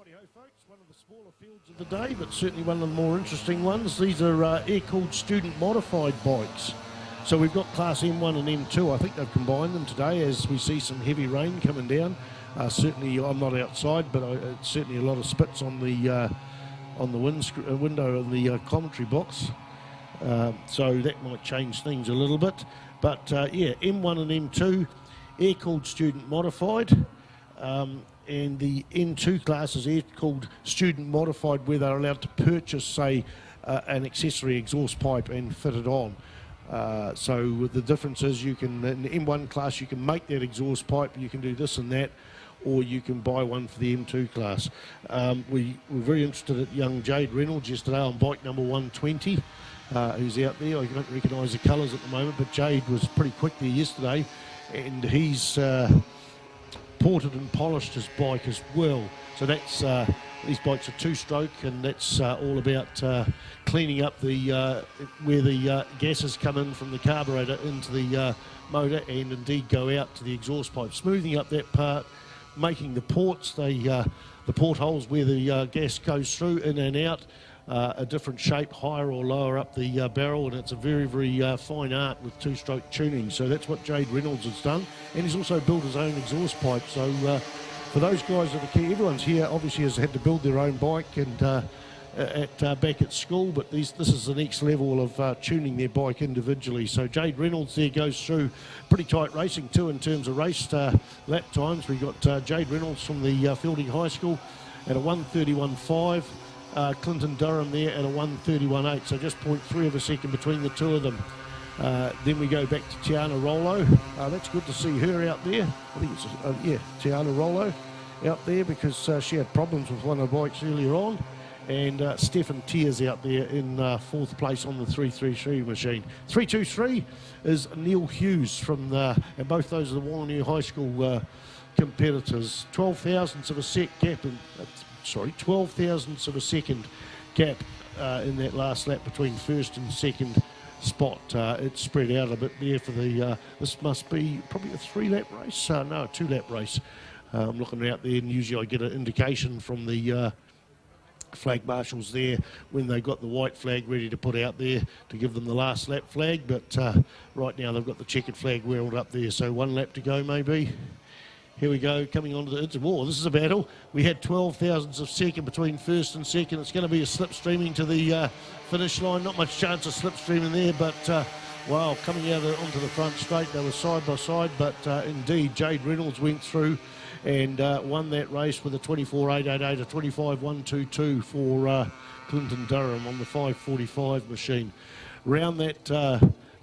Rightio folks, one of the smaller fields of the day, but certainly one of the more interesting ones. These are air-cooled student modified bikes. So we've got class M1 and M2. I think they've combined them today as we see some heavy rain coming down. Certainly I'm not outside, but it's certainly a lot of spits on the window of the commentary box. So that might change things a little bit. But yeah, M1 and M2, air-cooled student modified. And the N2 class is air-cooled student modified, where they're allowed to purchase, say, an accessory exhaust pipe and fit it on. So the difference is you can, in the M1 class, you can make that exhaust pipe, you can do this and that, or you can buy one for the M2 class. We were very interested at young Jade Reynolds yesterday on bike number 120, who's out there. I don't recognise the colours at the moment, but Jade was pretty quick there yesterday, and he's ported and polished his bike as well. So that's these bikes are two-stroke, and that's all about cleaning up the where the gases come in from the carburetor into the motor, and indeed go out to the exhaust pipe, smoothing up that part, making the ports, the portholes where the gas goes through in and out, a different shape, higher or lower up the barrel, and it's a very, very fine art with two-stroke tuning. So that's what Jade Reynolds has done, and he's also built his own exhaust pipe. So for those guys that are key, everyone's here obviously has had to build their own bike and back at school, but this is the next level of tuning their bike individually. So Jade Reynolds there goes through pretty tight racing too in terms of race lap times. We've got Jade Reynolds from the Fielding High School at a 1:31.5. Clinton Durham there at a 1:31.8, so just 0.3 of a second between the two of them. Then we go back to Tiana Rollo. That's good to see her out there. I think it's, yeah, Tiana Rollo out there because she had problems with one of the bikes earlier on. And Stefan Tiers out there in fourth place on the 333 machine. 323 is Neil Hughes from and both those are the Whanganui High School competitors. 12 thousandths of a sec gap, 12 thousandths of a second gap in that last lap between first and second spot. It's spread out a bit there for the, this must be probably a 3-lap race, no, a 2-lap race. I'm looking out there, and usually I get an indication from the flag marshals there when they got the white flag ready to put out there to give them the last lap flag, but right now they've got the checkered flag whirled up there, so 1 lap to go maybe. Here we go, coming on to the interval. This is a battle. We had 12 thousandths of second between first and second. It's going to be a slipstreaming to the finish line. Not much chance of slipstreaming there, but wow, coming out onto the front straight, they were side by side, but indeed Jade Reynolds went through and won that race with a 24.888, a 25.122 for Clinton Durham on the 5:45 machine. Round that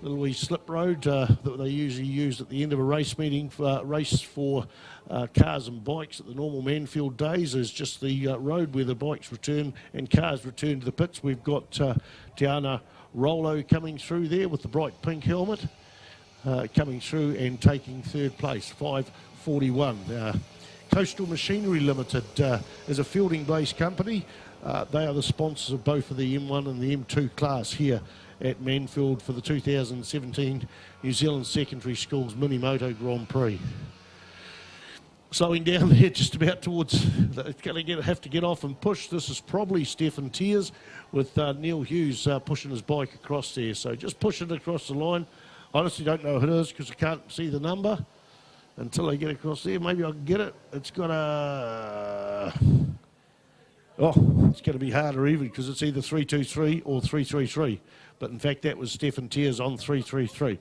little wee slip road that they usually use at the end of a race meeting, race for cars and bikes at the normal Manfeild days, is just the road where the bikes return and cars return to the pits. We've got Tiana Rollo coming through there with the bright pink helmet, coming through and taking third place, 5:41. Coastal Machinery Limited is a Fielding-based company. They are the sponsors of both of the M1 and the M2 class here at Manfeild for the 2017 New Zealand Secondary Schools Minimoto Grand Prix. Slowing down there just about towards, it's going to have to get off and push. This is probably Stefan Tiers with Neil Hughes pushing his bike across there. So just pushing it across the line. I honestly don't know who it is because I can't see the number until I get across there. Maybe I can get it. It's got a... Oh, it's going to be harder even because it's either 323 or 333. But in fact, that was Stefan Tiers on 333.